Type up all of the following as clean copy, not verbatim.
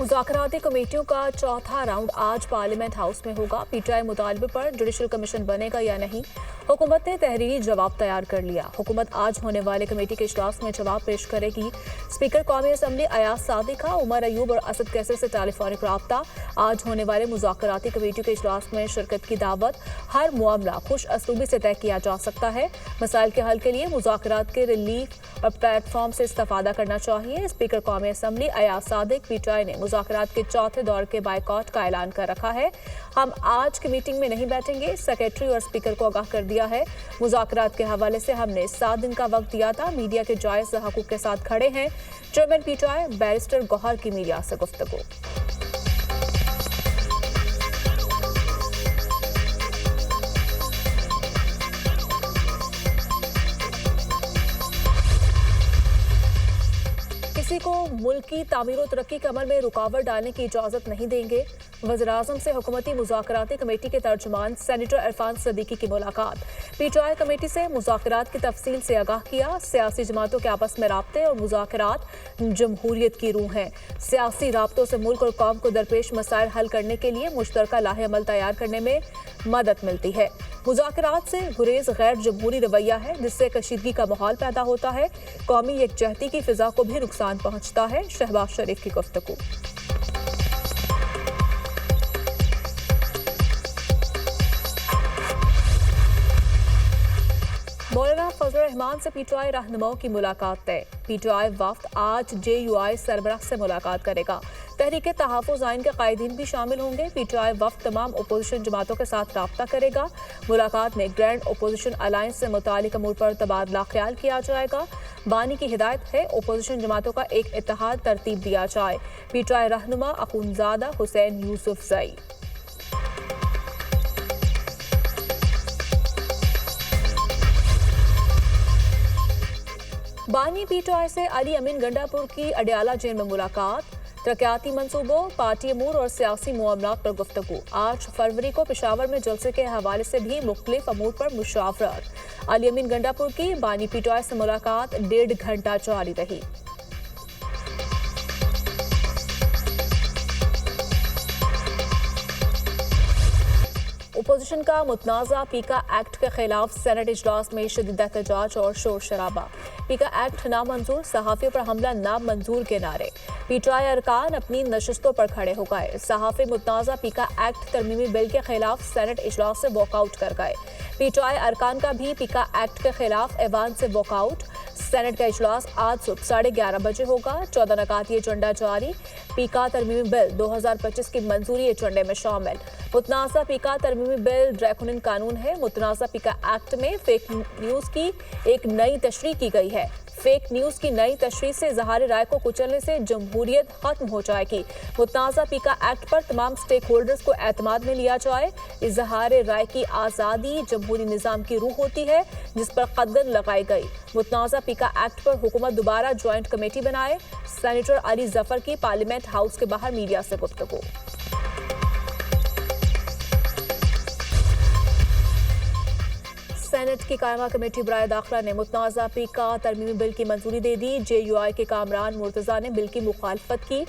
मुज़ाकराती कमेटियों का चौथा राउंड आज पार्लियामेंट हाउस में होगा। पीटीआई मुतालबे पर जुडिशल कमीशन बनेगा या नहीं, हुकूमत ने तहरीरी जवाब तैयार कर लिया। हुकूमत आज होने वाले कमेटी के इजलास में जवाब पेश करेगी। स्पीकर कौमी असम्बली अयाज सादिक का उमर अयूब और असद कैसर से टेलीफोनिक राब्ता। आज होने वाले मुज़ाकराती कमेटियों के इजलास में शिरकत की दावत। हर मामला खुश असलूबी से तय किया जा सकता है। मसाइल के हल के लिए मुज़ाकरात के रिलीफ और प्लेटफॉर्म से इस्तेफादा करना चाहिए। स्पीकर कौमी असम्बली अयाज सादिक पीटीआई ने मुज़ाकरात के चौथे दौर के बायकॉट का ऐलान कर रखा है। हम आज की मीटिंग में नहीं बैठेंगे, सेक्रेटरी और स्पीकर को आगाह कर दिया है। मुज़ाकरात के हवाले से हमने 7 दिन का वक्त दिया था। मीडिया के जायज़ हकूक़ के साथ खड़े हैं। चेयरमैन पीटीआई बैरिस्टर गौहर की मीडिया से गुफ्तगू। किसी को मुल्क की तामीर और तरक्की के अमल में रुकावट डालने की इजाज़त नहीं देंगे। वज़ीर-ए-आज़म से हुकूमती मुज़ाकराती कमेटी के तर्जुमान सेनेटर इरफान सदीकी की मुलाकात। पीटीआई कमेटी से मुज़ाकरात की तफसील से आगाह किया। सियासी जमातों के आपस में राब्ते और मुज़ाकरात जमहूरियत की रूह हैं। सियासी राब्तों से मुल्क और कौम को दरपेश मसाइल हल करने के लिए मुश्तरका लाहे अमल तैयार करने में मदद मिलती है। मुज़ाकरात से गुरेज गैर जमहूरी रवैया है, जिससे कशीदगी का माहौल पैदा होता है। कौमी यकजहती की फिजा को भी नुकसान पहुंचता है। शहबाज शरीफ की गुफ्तगू। मौलाना फजल रहमान से पीटीआई रहनुमाओं की मुलाकात तय। पीटीआई वफ्द आज जेयूआई सरबराह से मुलाकात करेगा। तहरीक तहफ़्फ़ुज़ आइन के कायदीन भी शामिल होंगे। पीटीआई वफ्द तमाम अपोजिशन जमातों के साथ राब्ता करेगा। मुलाकात में ग्रैंड अपोजिशन अलायंस से मुतालिक अमूर पर तबादला ख्याल किया जाएगा। बानी की हिदायत है अपोजिशन जमातों का एक इत्तेहाद तरतीब दिया जाए। पीटीआई रहनुमा अखुंज़ादा हुसैन यूसुफ ज़ई। बानी पीटीआई से अली अमीन गंडापुर की अडियाला जेल में मुलाकात। तरक्याती मंसूबों, पार्टी अमूर और सियासी मामलात पर गुफ्तगू। 8 फरवरी को पेशावर में जलसे के हवाले से भी मुख्तलिफ अमूर पर मुशावरत। अली अमीन गंडापुर की बानी पीटीआई से मुलाकात 1.5 घंटा जारी रही। अपोजिशन का मुतनाज़ा पीका एक्ट के खिलाफ सेनेट इजलास में शदीद एहतजाज और शोर शराबा। पीका एक्ट नामंजूर, सहाफ़ियों पर हमला नामंजूर के नारे। पीटीआई अरकान अपनी नशस्तों पर खड़े हो गए। सहाफ़ी मुतनाज़ा पीका एक्ट तरमीमी बिल के खिलाफ सेनेट इजलास से वॉकआउट कर गए। पीटीआई अरकान का भी पीका एक्ट के खिलाफ ऐवान से वॉकआउट। सेनेट का इजलास आज सुबह 11:30 बजे होगा। 14 नकाती एजेंडा जारी। पीका तरमीमी बिल 2025 की मंजूरी एजेंडे में शामिल। मुतनाज़ा पीका तरमीमी बिल ड्रैकोनियन कानून है। मुतनाज़ा पीका एक्ट में फेक न्यूज़ की एक नई तशरीह की गई है। फेक न्यूज़ की नई तशरीह से इज़हार राय को कुचलने से जमहूरियत खत्म हो जाएगी। मुतनाज़ा पीका एक्ट पर तमाम स्टेक होल्डर्स को एतमाद में लिया जाए। इज़हार राय की आज़ादी जमहूरी निज़ाम की रूह होती है, जिस पर कदम लगाई गई। मुतनाज़ा पीका एक्ट पर हुकूमत दोबारा ज्वाइंट कमेटी बनाए। सेनेटर अली जफर की पार्लियामेंट हाउस के बाहर मीडिया से गुफ्तगू। सेनेट की कायमा कमेटी बराए दाखिला ने मुतनाज़ा पीका तरमीमी बिल की मंजूरी दे दी। जेयूआई के कामरान मुर्तज़ा ने बिल की मुखालफत की।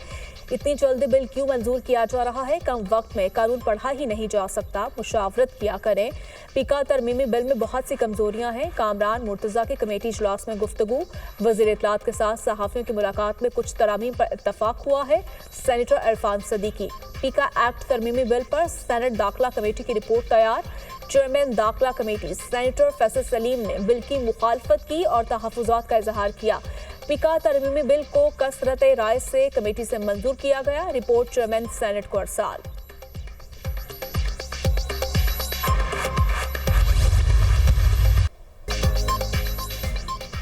इतनी जल्दी बिल क्यों मंजूर किया जा रहा है? कम वक्त में कानून पढ़ा ही नहीं जा सकता, मुशावरत किया करें। पीका तरमीमी बिल में बहुत सी कमजोरियां हैं। कामरान मुर्तज़ा की कमेटी इजलास में गुफ्तगू। वज़ीर इत्तलात के साथ सहाफ़ियों की मुलाकात में कुछ तरामीम पर इत्तफाक हुआ है। सेनेटर इरफान सदीकी। पीका एक्ट तरमीमी बिल पर सेनेट दाखिला कमेटी की रिपोर्ट तैयार। चेयरमैन दाखिला कमेटी सेनेटर फैसल सलीम ने बिल की मुखालफत की और तहफ़्फ़ुज़ात का इजहार किया। पीका तरमीमी बिल को कसरत राय से कमेटी से मंजूर किया गया। रिपोर्ट चेयरमैन सेनेट को अरसाल।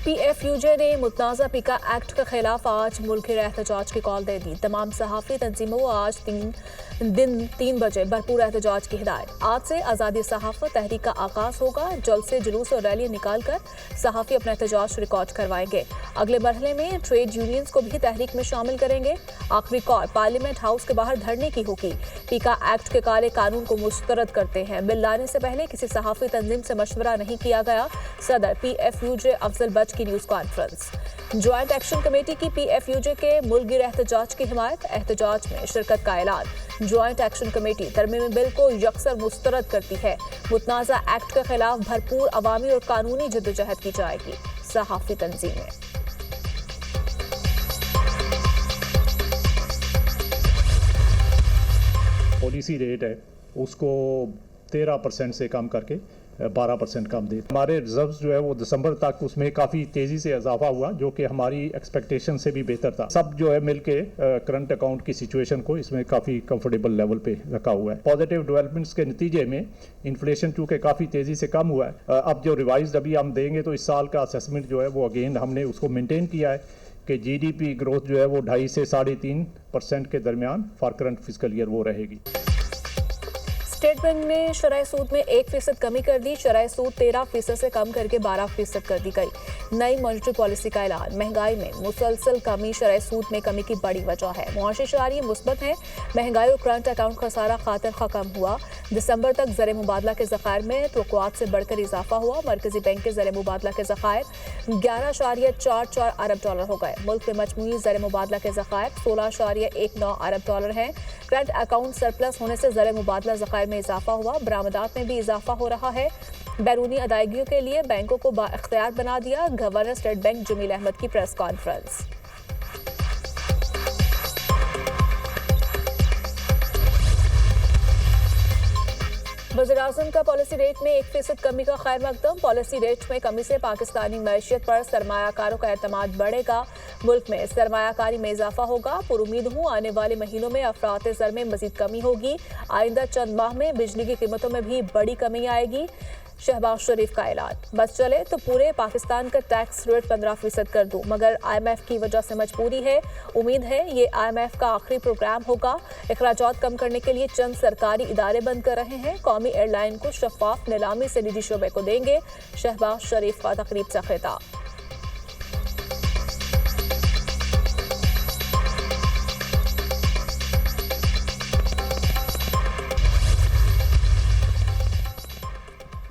PFUJ ने मुतनाज़ा पीका एक्ट के खिलाफ आज मुल्की एहतजाज की कॉल दे दी। तमाम सहाफ़ी तंजीमों को आज 3 बजे भरपूर एहतजाज की हिदायत। आज से आज़ादी सहाफ़त तहरीक का आगाज होगा। जल्द से जुलूस और रैली निकाल कर सहाफ़ी अपना एहतजाज रिकॉर्ड करवाएंगे। अगले मरहले में ट्रेड यूनियंस को भी तहरीक में शामिल करेंगे। आखिरी कॉल पार्लियामेंट हाउस के बाहर धरने की होगी। पीका एक्ट के काले कानून को मुस्तरद करते हैं। बिल लाने से पहले किसी सहाफ़ी तंजीम से मशवरा नहीं किया गया। सदर PFUJ अफजल बट की news conference. Joint action committee की PFUJ के मुलगिर एहतजाज की हिमायत, एहतजाज में शिरकत का ऐलान। ज्वाइंट एक्शन कमेटी तरमीमी बिल को यकसर मुस्तरद करती है। मुतनाज़ा एक्ट के खिलाफ भरपूर अवामी और कानूनी जद्दोजहद की जाएगी। सहाफ़ी तंजीमें। पॉलिसी रेट है उसको 13% से कम करके 12% कम दे। हमारे रिजर्व्स जो है वो दिसंबर तक उसमें काफ़ी तेज़ी से इजाफा हुआ, जो कि हमारी एक्सपेक्टेशन से भी बेहतर था। सब जो है मिलके करंट अकाउंट की सिचुएशन को इसमें काफ़ी कंफर्टेबल लेवल पे रखा हुआ है। पॉजिटिव डेवलपमेंट्स के नतीजे में इन्फ्लेशन चूँकि काफ़ी तेज़ी से कम हुआ है, अब जो रिवाइज अभी हम देंगे तो इस साल का असेसमेंट जो है वो अगेन हमने उसको मेनटेन किया है कि GDP ग्रोथ जो है वो 2.5 से 3.5% के दरमियान फॉर करंट फिस्कल ईयर वो रहेगी। स्टेट बैंक ने शरह सूद में 1% कमी कर दी। शरह सूद 13% से कम करके 12% कर दी गई। नई मॉनेटरी पॉलिसी का ऐलान। महंगाई में मुसलसल कमी शरह सूद में कमी की बड़ी वजह है। मुआशी शरारी मुस्बत है। महंगाई और करंट अकाउंट खसारा खातिर कम हुआ। दिसंबर तक ज़र मुबादला के ज़खायर में तवक्कुआत से बढ़कर इजाफा हुआ। मरकजी बैंक के ज़र मुबादला के ज़खायर 11.44 अरब डॉलर हो गए। मुल्क में मजमूई ज़र मुबादला के ज़खायर 16.19 अरब डॉलर हैं। करंट अकाउंट सरप्लस होने से ज़र मुबादला ज़खायर में इजाफा हुआ। बरामदात में भी इजाफा हो रहा है। बैरूनी अदायगियों के लिए बैंकों को बाइख्तियार बना दिया। Governor state bank Jamil Ahmed की प्रेस कॉन्फ्रेंस। वज़ीर-ए-आज़म का पॉलिसी रेट में 1% कमी का खैर मकदम। पॉलिसी रेट में कमी से पाकिस्तानी मैशियत पर सरमायाकारों का एतमाद बढ़ेगा। मुल्क में सरमायाकारी में इजाफा होगा। पुरुमीद हूँ आने वाले महीनों में अफरात ज़र में मजीद कमी होगी। आइंदा चंद माह में बिजली की कीमतों में भी बड़ी कमी आएगी। शहबाज शरीफ का ऐलान। बस चले तो पूरे पाकिस्तान का टैक्स रेट 15% कर दूं, मगर IMF की वजह से मजबूरी है। उम्मीद है ये IMF का आखिरी प्रोग्राम होगा। अखराजात कम करने के लिए चंद सरकारी इदारे बंद कर रहे हैं। कौमी एयरलाइन को शफाफ नीलामी से निजी शोबे को देंगे। शहबाज शरीफ का तकरीब से खिताब।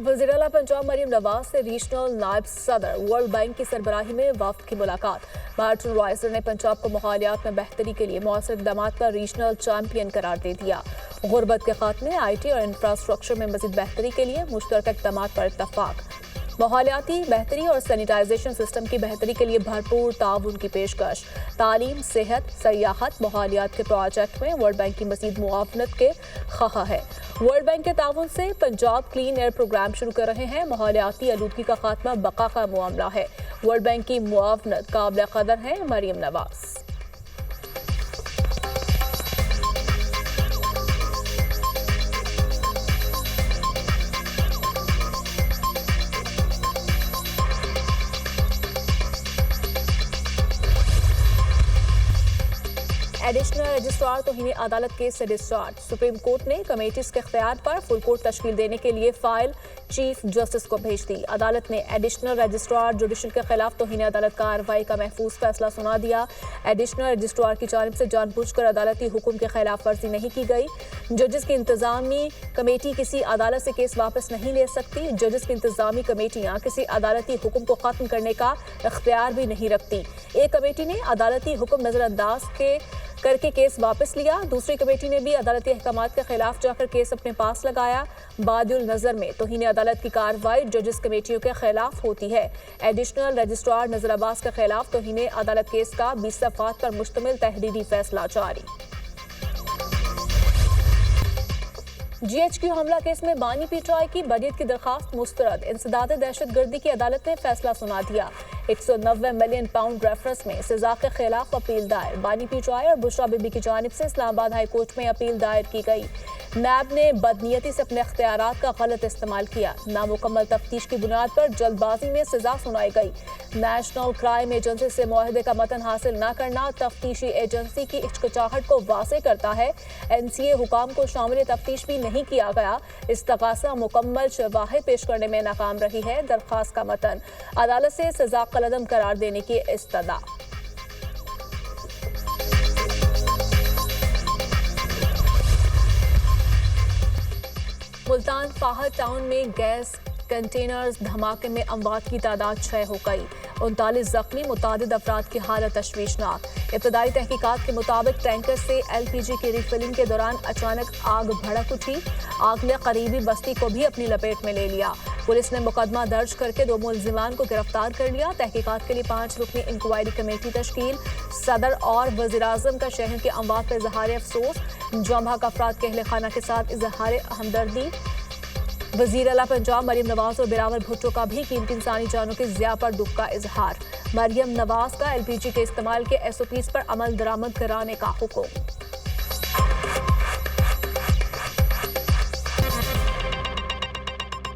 वज़ीर-ए-आला पंजाब मरीम नवाज से रीजनल नायब सदर वर्ल्ड बैंक की सरबराही में वफ्द की मुलाकात। मार्टिन रॉयसर ने पंजाब को माहौलियात में बेहतरी के लिए मौसर इक़दामात पर रीजनल चैंपियन करार दे दिया। गुर्बत के खात्मे, IT और इंफ्रास्ट्रक्चर में मज़ीद बेहतरी के लिए मुश्तरका इक़दामात पर इत्तफाक। माहौलियाती बेहतरी और सैनिटाइजेशन सिस्टम की बेहतरी के लिए भरपूर ताउन की पेशकश। तालीम, सेहत, सयाहत, माहौलियात के प्रोजेक्ट में वर्ल्ड बैंक की मज़ीद मुआवनत के ख्वाह है। वर्ल्ड बैंक के ताउन से पंजाब क्लीन एयर प्रोग्राम शुरू कर रहे हैं। माहौलियाती आलूदगी का खात्मा बका का मामला है। वर्ल्ड बैंक की मुआवनत काबिल कदर है। मरीम नवाज। एडिशनल रजिस्ट्रार तौहीन अदालत केस से डिस्चार्ज। सुप्रीम कोर्ट ने कमेटीज के इख्तियार पर फुल कोर्ट तश्कील देने के लिए फाइल चीफ जस्टिस को भेज दी। अदालत ने एडिशनल रजिस्ट्रार जुडिशल के खिलाफ तौहीन अदालत कार्रवाई का महफूज फैसला सुना दिया। एडिशनल रजिस्ट्रार की जानिब से जानबूझकर अदालती हुक्म की खिलाफ वर्जी नहीं की गई। जजेस की इंतजामी कमेटी किसी अदालत से केस वापस नहीं ले सकती। जजेस की इंतजामी कमेटियाँ किसी अदालती हुक्म को खत्म करने का इख्तियार भी नहीं रखती। एक कमेटी ने अदालती हुक्म नजरअंदाज करके केस वापस लिया। दूसरी कमेटी ने भी अदालती अहकामात के खिलाफ जाकर केस अपने पास लगाया। बादुल नजर में तौहीन अदालत की कार्रवाई जजेस कमेटियों के खिलाफ होती है। एडिशनल रजिस्ट्रार नजर अब्बास के खिलाफ तौहीन अदालत केस का 20 सफ़हात पर मुश्तमिल तहरीरी फैसला जारी। GHQ हमला केस में बानी PTI की बरीयत की दरखास्त मुस्तरद। इंसदाद दहशतगर्दी की अदालत ने फैसला सुना दिया। 190 मिलियन पाउंड रेफरेंस में सजा के खिलाफ अपील दायर। बानी PTI और बुशरा बीबी की जानिब से इस्लामाबाद हाई कोर्ट में अपील दायर की गई। नैब ने बदनीयती से अपने इख्तियारात का गलत इस्तेमाल किया। नामुकम्मल तफ्तीश की बुनियाद पर जल्दबाजी में सजा सुनाई गई। नेशनल क्राइम एजेंसी से मुआहदे का मतन हासिल न करना तफ्तीशी एजेंसी की हिचकिचाहट को वाज़ेह करता है। NCA हुकाम को शामिल तफ्तीश भी नहीं किया गया। इस्तगासा मुकम्मल शवाहिद पेश करने में नाकाम रही है। दरख्वास्त का मतन अदालत से सजा कलअदम करार देने की इस्तदा। मुल्तान फाहद टाउन में गैस कंटेनर्स धमाके में अमवात की तादाद 6 हो गई, 39 जख्मी, मुतादिद अफराद की हालत तशवीशनाक। इब्तदाई तहकीकात के मुताबिक टैंकर से LPG की रिफिलिंग के दौरान अचानक आग भड़क उठी। आग ने करीबी बस्ती को भी अपनी लपेट में ले लिया। पुलिस ने मुकदमा दर्ज करके 2 मुलजिमान को गिरफ्तार कर लिया। तहकीकात के लिए 5 रुकनी इंक्वायरी कमेटी तश्कील। सदर और वज़ीर-ए-आज़म का शहर के अमवात पर इजहार अफसोस। जौं-भाग अफराद के अहले खाना के साथ इजहार हमदर्दी। वज़ीर आला पंजाब मरियम नवाज और बिलावल भुट्टो का भी कीमती इंसानी जानों के ज़िया पर दुख का इजहार। मरियम नवाज का LPG के इस्तेमाल के SOPs पर अमल दरामद कराने का हुक्म।